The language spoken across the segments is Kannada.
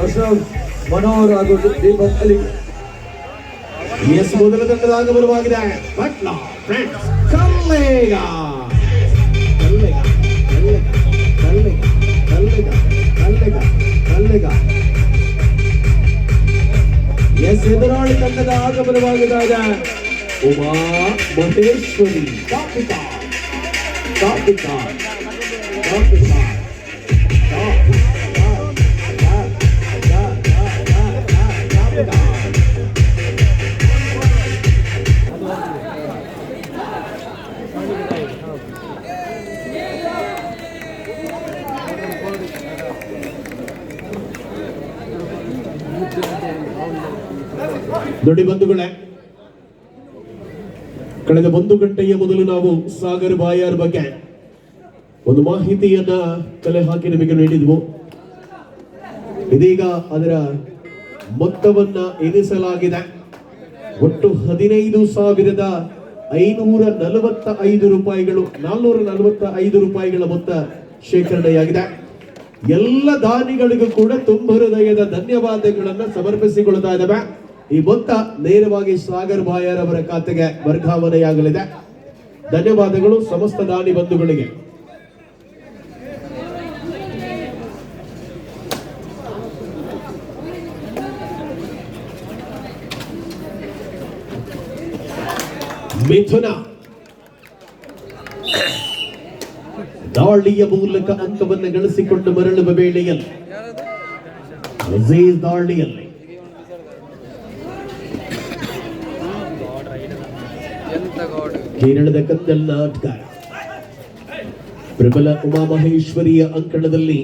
ಅಶ್ರಫ್ ಮನೋಹರ್ ಹಾಗೂ ದೀಪಕ್ ಅಲಿ. ಎಸ್ ಮೊದಲ ತಂಡದ ಆಗಮನವಾಗಿದೆ. ಪಟ್ಲ ಫ್ರೆಂಡ್ಸ್ ಕಲ್ಲೇಗ ಕಲ್ಲೇಗ ಕಲ್ಲೇಗ ಕಲ್ಲೇಗ ಕಲ್ಲೇಗ ಕಲ್ಲೇಗ. ಎಸ್ ಎದುರಾಳಿ ತಂಡದ ಆಗಮನವಾಗಿದೆ. ಉಮಾ ಮಹೇಶ್ವರಿ ಕಾಪಿಕಾ ಕಾಪಿಕಾ ಕಾಪಿಕಾ ನೋಡಿ ಬಂಧುಗಳೇ, ಕಳೆದ 1 ಗಂಟೆಯ ಮೊದಲು ನಾವು ಸಾಗರ್ ಬಾಯಾರ್ ಬಗ್ಗೆ ಒಂದು ಮಾಹಿತಿಯನ್ನ ಕಲೆ ಹಾಕಿ ನಿಮಗೆ ನೀಡಿದ್ವು. ಇದೀಗ ಅದರ ಮೊತ್ತವನ್ನ ಎನಿಸಲಾಗಿದೆ. ಒಟ್ಟು 15,545 ರೂಪಾಯಿಗಳು, 445 ರೂಪಾಯಿಗಳ ಮೊತ್ತ ಶೇಖರಣೆಯಾಗಿದೆ. ಎಲ್ಲ ದಾನಿಗಳಿಗೂ ಕೂಡ ತುಂಬ ಹೃದಯದ ಧನ್ಯವಾದಗಳನ್ನ ಸಮರ್ಪಿಸಿಕೊಳ್ತಾ ಇದ್ದೇವೆ. ಈ ಮೊತ್ತ ನೇರವಾಗಿ ಸಾಗರ್ ಬಾಯಾರ್ ಅವರ ಖಾತೆಗೆ ವರ್ಗಾವಣೆಯಾಗಲಿದೆ. ಧನ್ಯವಾದಗಳು ಸಮಸ್ತ ದಾನಿ ಬಂಧುಗಳಿಗೆ. ಮಿಥುನ ದಾಳಿಯ ಮೂಲಕ ಅಂಕವನ್ನು ಗಳಿಸಿಕೊಂಡು ಮರಳುವ ವೇಳೆಯಲ್ಲಿ ದಾಳಿಯಲ್ಲಿ ಕೇರಳದ ಕತ್ತಲ್ ಆಟಗಾರ ಪ್ರಬಲ ಉಮಾ ಮಹೇಶ್ವರಿಯ ಅಂಕಣದಲ್ಲಿ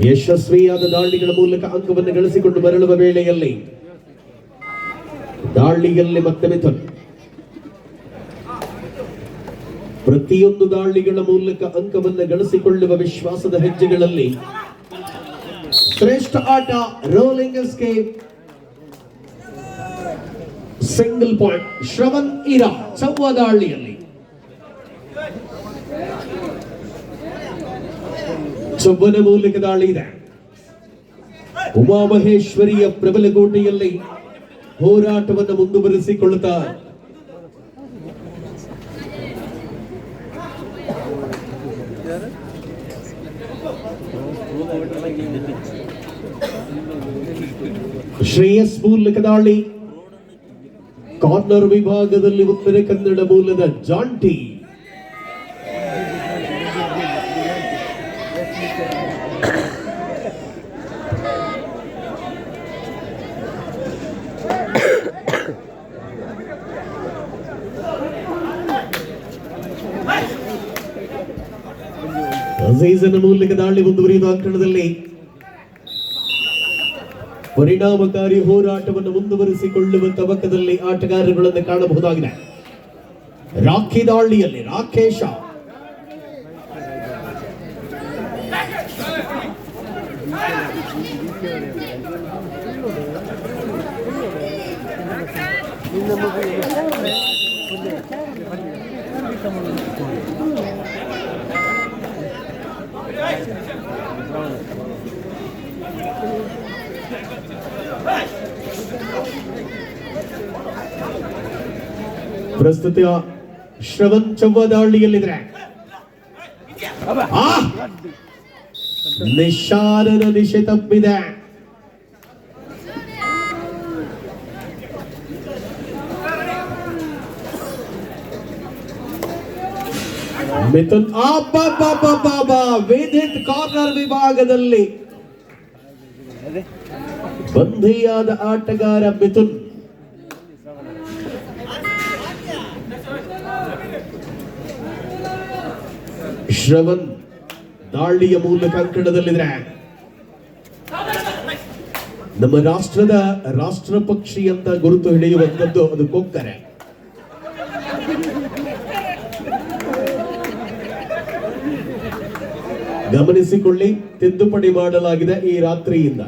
ಯಶಸ್ವಿಯಾದ ದಾಳಿಗಳ ಮೂಲಕ ಅಂಕವನ್ನು ಗಳಿಸಿಕೊಂಡು ಮರಳುವ ವೇಳೆಯಲ್ಲಿ ದಾಳಿಯಲ್ಲಿ ಮತ್ತೆ ಮಿಥುನ್ ಪ್ರತಿಯೊಂದು ದಾಳಿಗಳ ಮೂಲಕ ಅಂಕವನ್ನು ಗಳಿಸಿಕೊಳ್ಳುವ ವಿಶ್ವಾಸದ ಹೆಜ್ಜೆಗಳಲ್ಲಿ ಶ್ರೇಷ್ಠ ಆಟ rolling escape single point Shravan ಇರಾ ಚವ್ವ ದಾಳಿಯಲ್ಲಿ ಚವ್ವನ ಮೂಲಕ ದಾಳಿ ಇದೆ. ಉಮಾ ಮಹೇಶ್ವರಿಯ ಪ್ರಬಲ ಕೋಟೆಯಲ್ಲಿ ಹೋರಾಟವನ್ನು ಮುಂದುವರಿಸಿಕೊಳ್ಳುತ್ತಾ ಶ್ರೇಯಸ್ ಮೂಲಕ ದಾಳಿ. ಕಾರ್ನರ್ ವಿಭಾಗದಲ್ಲಿ ಉತ್ತರ ಕನ್ನಡ ಮೂಲದ ಜಾಂಟಿ ಅಜೀಜನ ಮೂಲಕ ದಾಳಿ ಮುಂದುವರಿಯುವ ಅಂಕಣದಲ್ಲಿ ಪರಿಣಾಮಕಾರಿ ಹೋರಾಟವನ್ನು ಮುಂದುವರಿಸಿಕೊಳ್ಳುವ ತವಕದಲ್ಲಿ ಆಟಗಾರಗಳನ್ನು ಕಾಣಬಹುದಾಗಿದೆ. ರಾಖಿ ದಾಳಿಯಲ್ಲಿ ರಾಕೇಶ ಪ್ರಸ್ತುತ ಶ್ರವಣ್ ಚವ್ವ ದಾಳಿಯಲ್ಲಿದ್ರೆ ನಿಶಾನನ ನಿಶೆ ತಪ್ಪಿದೆ. ಮಿಥುನ್ ವೇದಿತ್ ಕಾರ್ನರ್ ವಿಭಾಗದಲ್ಲಿ ಬಂಧಿಯಾದ ಆಟಗಾರ ಮಿಥುನ್. ಶ್ರವಣ್ ದಾಳಿಯ ಮೂಲಕ ಅಂಕಣದಲ್ಲಿದ್ರೆ ನಮ್ಮ ರಾಷ್ಟ್ರದ ರಾಷ್ಟ್ರ ಪಕ್ಷಿ ಅಂತ ಗುರುತು ಹಿಡಿಯುವಂತದ್ದು ಅದು ಕೊಕ್ಕರೆ. ಗಮನಿಸಿಕೊಳ್ಳಿ, ತಿದ್ದುಪಡಿ ಮಾಡಲಾಗಿದೆ ಈ ರಾತ್ರಿಯಿಂದ.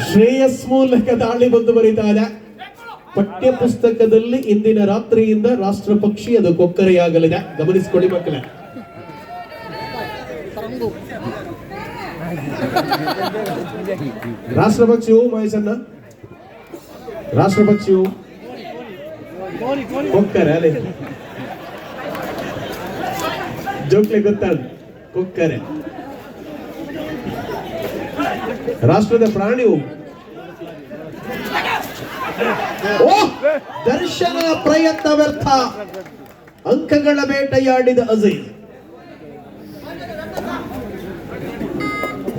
ಶ್ರೇಯಸ್ ಮೂಲಕ ದಾಳಿ ಮುಂದುವರಿತಾ ಇದೆ. ಪಠ್ಯ ಪುಸ್ತಕದಲ್ಲಿ ಇಂದಿನ ರಾತ್ರಿಯಿಂದ ರಾಷ್ಟ್ರ ಪಕ್ಷಿ ಅದು ಕೊಕ್ಕರೆಯಾಗಲಿದೆ. ಗಮನಿಸಿಕೊಳ್ಳಿ ಮಕ್ಕಳೇ. ರಾಷ್ಟ್ರ ಪಕ್ಷಿಯು ಮಹೇಶನ್ನ ರಾಷ್ಟ್ರ ಪಕ್ಷಿಯು ಕೊಕ್ಕರೆ ಅಲೆ ಜೋಕ್ಲೆ ಗೊತ್ತಾದ ಕೊಕ್ಕರೆ. ರಾಷ್ಟ್ರದ ಪ್ರಾಣಿಯು ದರ್ಶನ ಪ್ರಯತ್ನ ವ್ಯರ್ಥ. ಅಂಕಗಳ ಬೇಟೆಯಾಡಿದ ಅಜಯ್.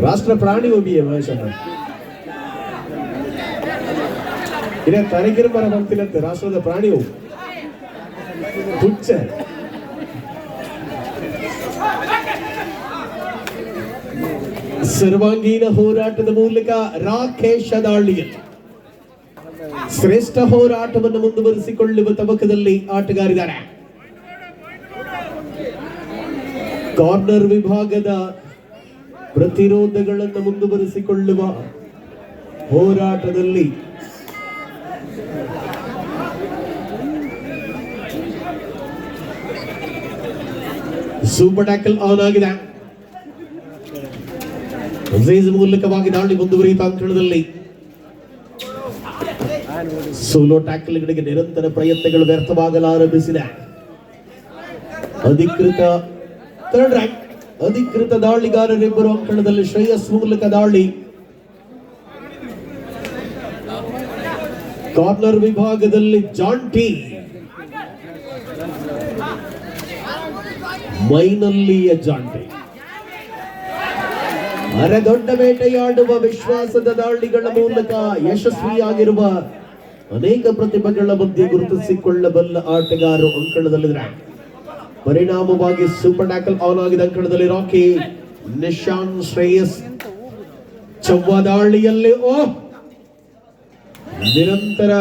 ರಾಷ್ಟ್ರ ಪ್ರಾಣಿ ಒಬ್ಬಿಯೇ ಮಹೇಶನ ಇದೇ ತರಗಿರ ಮರ ಬಂತಿನಂತೆ. ರಾಷ್ಟ್ರದ ಪ್ರಾಣಿಯು ಹುಚ್ಚ. ಸರ್ವಾಂಗೀಣ ಹೋರಾಟದ ಮೂಲಕ ರಾಕೇಶ ದಾಳಿಯಲ್ಲಿ ಶ್ರೇಷ್ಠ ಹೋರಾಟವನ್ನು ಮುಂದುವರಿಸಿಕೊಳ್ಳುವ ತಬಕದಲ್ಲಿ ಆಟಗಾರಿದ್ದಾರೆ. ಕಾರ್ನರ್ ವಿಭಾಗದ ಪ್ರತಿರೋಧಗಳನ್ನು ಮುಂದುವರಿಸಿಕೊಳ್ಳುವ ಹೋರಾಟದಲ್ಲಿ ಸೂಪರ್ ಟ್ಯಾಕಲ್ ಆನ್ ಆಗಿದೆ. ಅಜೀಜ್ ಮೂಲಕವಾಗಿ ದಾಳಿ ಮುಂದುವರಿಯುತ್ತಾ ಅಂಕಣದಲ್ಲಿ ಸೋಲೋ ಟ್ಯಾಕಲ್ಗಳಿಗೆ ನಿರಂತರ ಪ್ರಯತ್ನಗಳು ವ್ಯರ್ಥವಾಗಲಾರಂಭಿಸಿದೆ. ಅಧಿಕೃತ ದಾಳಿಗಾರರಿಬ್ಬರು ಅಂಕಣದಲ್ಲಿ. ಶ್ರೇಯಸ್ ಮೂಲಕ ದಾಳಿ. ಕಾರ್ನರ್ ವಿಭಾಗದಲ್ಲಿ ಜಾಂಟಿ. ಮೈನಲ್ಲಿಯ ಜಾಂಟಿ ಅರೆದೊಡ್ಡ ಬೇಟೆಯಾಡುವ ವಿಶ್ವಾಸದ ದಾಳಿಗಳ ಮೂಲಕ ಯಶಸ್ವಿಯಾಗಿರುವ ಅನೇಕ ಪ್ರತಿಭೆಗಳ ಮಧ್ಯೆ ಗುರುತಿಸಿಕೊಳ್ಳಬಲ್ಲ ಆಟಗಾರರು ಅಂಕಣದಲ್ಲಿದ್ದಾರೆ. ಪರಿಣಾಮವಾಗಿ ಸೂಪರ್ ಟ್ಯಾಕಲ್ ಆನ್ ಆಗಿದ ಅಂಕಣದಲ್ಲಿ ರಾಕಿ ನಿಶಾನ್ ಶ್ರೇಯಸ್ ಚವ್ವ ದಾಳಿಯಲ್ಲಿ ನಿರಂತರ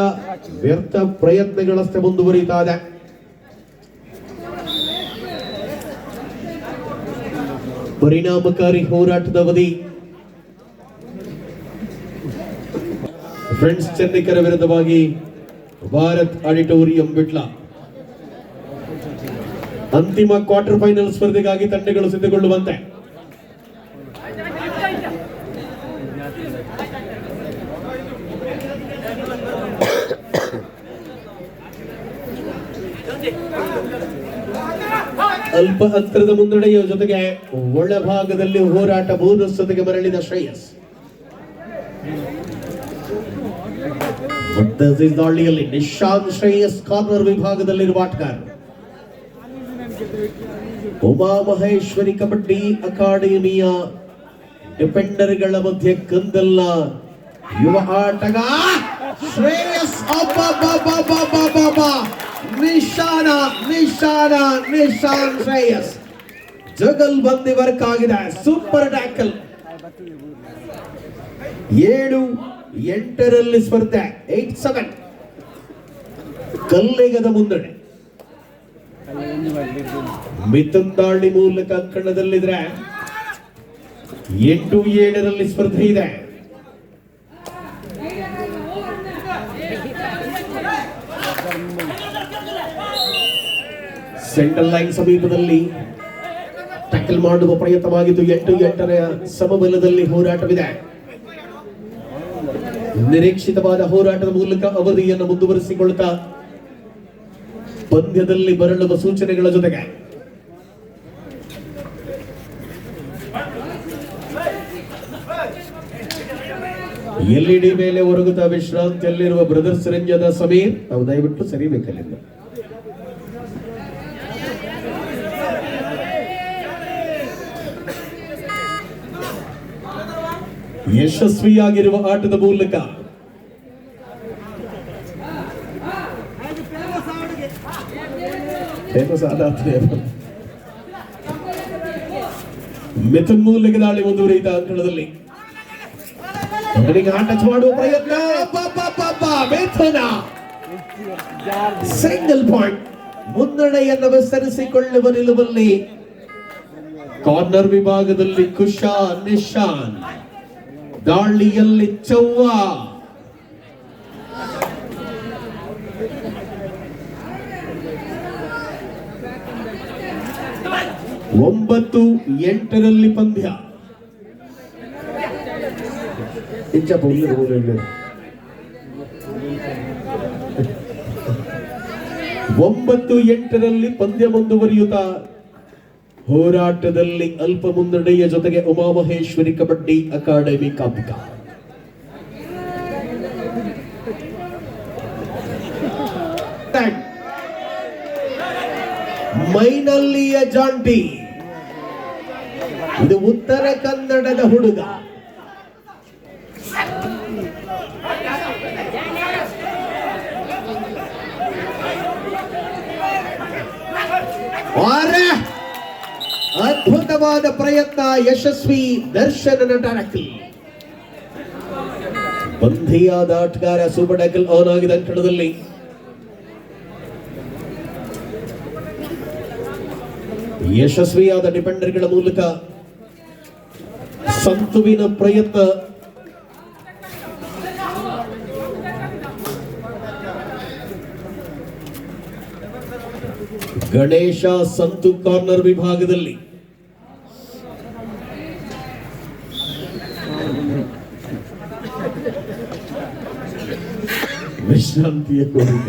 ವ್ಯರ್ಥ ಪ್ರಯತ್ನಗಳಷ್ಟೇ ಮುಂದುವರಿತಾ ಇದೆ. ಪರಿಣಾಮಕಾರಿ ಹೋರಾಟದ ಅವಧಿ. ಫ್ರೆಂಡ್ಸ್ ಚೆನ್ನೈಕರ ವಿರುದ್ಧವಾಗಿ ಭಾರತ್ ಆಡಿಟೋರಿಯಂ ಬಿಟ್ಲ. ಅಂತಿಮ ಕ್ವಾರ್ಟರ್ ಫೈನಲ್ ಸ್ಪರ್ಧೆಗಾಗಿ ತಂಡಗಳು ಸಿದ್ಧಗೊಳ್ಳುವಂತೆ. ಅಲ್ಪ ಅಂತರದ ಮುನ್ನಡೆಯ ಜೊತೆಗೆ ಒಳಭಾಗದಲ್ಲಿ ಹೋರಾಟ ಬೋನಸ್ಸೊತೆಗೆ ಮರಳಿದ ಶ್ರೇಯಸ್. ದಾಳಿಯಲ್ಲಿ ನಿಶಾಂತ್ ಶ್ರೇಯಸ್ ಕಾರ್ನರ್ ವಿಭಾಗದಲ್ಲಿರುವ ಆಟಗಾರ. ಉಮಾ ಮಹೇಶ್ವರಿ ಕಬಡ್ಡಿ ಅಕಾಡೆಮಿಯ ಡಿಫೆಂಡರ್ಗಳ ಮಧ್ಯೆ ಕಂದಲ್ಲ ಯುವ ಆಟಗಾರ ಶ್ರೇಯಸ್. ನಿಶಾನ್ ಶ್ರೇಯಸ್ ಜಗಲ್ ಬಂದಿ ವರ್ಕ್ ಆಗಿದೆ. Super tackle. 7-8 ಸ್ಪರ್ಧೆ. 8-7 ಕಲ್ಲಿಗದ ಮುನ್ನಡೆ. ಮಿಥುನ್ ದಾಳಿ ಮೂಲಕ ಅಂಕಣದಲ್ಲಿದ್ರೆ 8-7 ಸ್ಪರ್ಧೆ ಇದೆ. ಸೆಂಟ್ರಲ್ ಲೈನ್ ಸಮೀಪದಲ್ಲಿ ಟ್ಯಾಕಲ್ ಮಾಡುವ ಪ್ರಯತ್ನವಾಗಿದ್ದು 8-8 ಸಮಬಲದಲ್ಲಿ ಹೋರಾಟವಿದೆ. ನಿರೀಕ್ಷಿತವಾದ ಹೋರಾಟದ ಮೂಲಕ ಅವಧಿಯನ್ನು ಮುಂದುವರಿಸಿಕೊಳ್ಳುತ್ತಾ ಪಂದ್ಯದಲ್ಲಿ ಬರಳುವ ಸೂಚನೆಗಳ ಜೊತೆಗೆ ಎಲ್ಇಡಿ ಮೇಲೆ ಒರಗುತ್ತಾ ವಿಶ್ರಾಂತಿಯಲ್ಲಿರುವ ಬ್ರದರ್ಸ್ ರಂಜದ ಸಮೀರ್. ನಾವು ದಯವಿಟ್ಟು ಸರಿಬೇಕಲ್ಲಿಂದ. ಯಶಸ್ವಿಯಾಗಿರುವ ಆಟದ ಮೂಲಕ ಮಿಥುನ್ ಮೂಲಕ ದಾಳಿ ಮುಂದುವರಿಯುತ್ತಾ ಅಂಕಣದಲ್ಲಿ ಟಚ್ ಮಾಡುವ ಪ್ರಯತ್ನ. ಮಿಥುನ ಸಿಂಗಲ್ ಪಾಯಿಂಟ್. ಮುನ್ನಡೆಯನ್ನು ವಿಸ್ತರಿಸಿಕೊಳ್ಳುವ ನಿಲುವಲ್ಲಿ ಕಾರ್ನರ್ ವಿಭಾಗದಲ್ಲಿ ನಿಶಾನ್ ದಾಳಿಯಲ್ಲಿ ಚವ್ವ 9-8 ಪಂದ್ಯ. ಇಂಚ ಪೊಳ್ಳು ಹೋಗಲಿಲ್ಲ 9-8 ಪಂದ್ಯ ಮುಂದುವರಿಯುತ್ತಾ ಹೋರಾಟದಲ್ಲಿ ಅಲ್ಪ ಮುನ್ನಡೆಯ ಜೊತೆಗೆ ಉಮಾಮಹೇಶ್ವರಿ ಕಬಡ್ಡಿ ಅಕಾಡೆಮಿ ಕಾಪಿಕ. ಮೈನಲ್ಲಿಯ ಜಾಂಟಿ, ಇದು ಉತ್ತರ ಕನ್ನಡದ ಹುಡುಗ. ಅದ್ಭುತವಾದ ಪ್ರಯತ್ನ, ಯಶಸ್ವಿ ದರ್ಶನನ ಟ್ಯಾಕಲ್. ಬಂಧಿಯಾದ ಆಟಗಾರ ಸೂಪರ್ ಟ್ಯಾಕಲ್ ಆನ್ ಆಗಿದೆ ಅಂಕಣದಲ್ಲಿ. ಯಶಸ್ವಿಯಾದ ಡಿಫೆಂಡರ್ಗಳ ಮೂಲಕ ಸಂತುವಿನ ಪ್ರಯತ್ನ. ಗಣೇಶ ಸಂತು ಕಾರ್ನರ್ ವಿಭಾಗದಲ್ಲಿ ವಿಶ್ರಾಂತಿಯ ಕೋರಿಕೆ.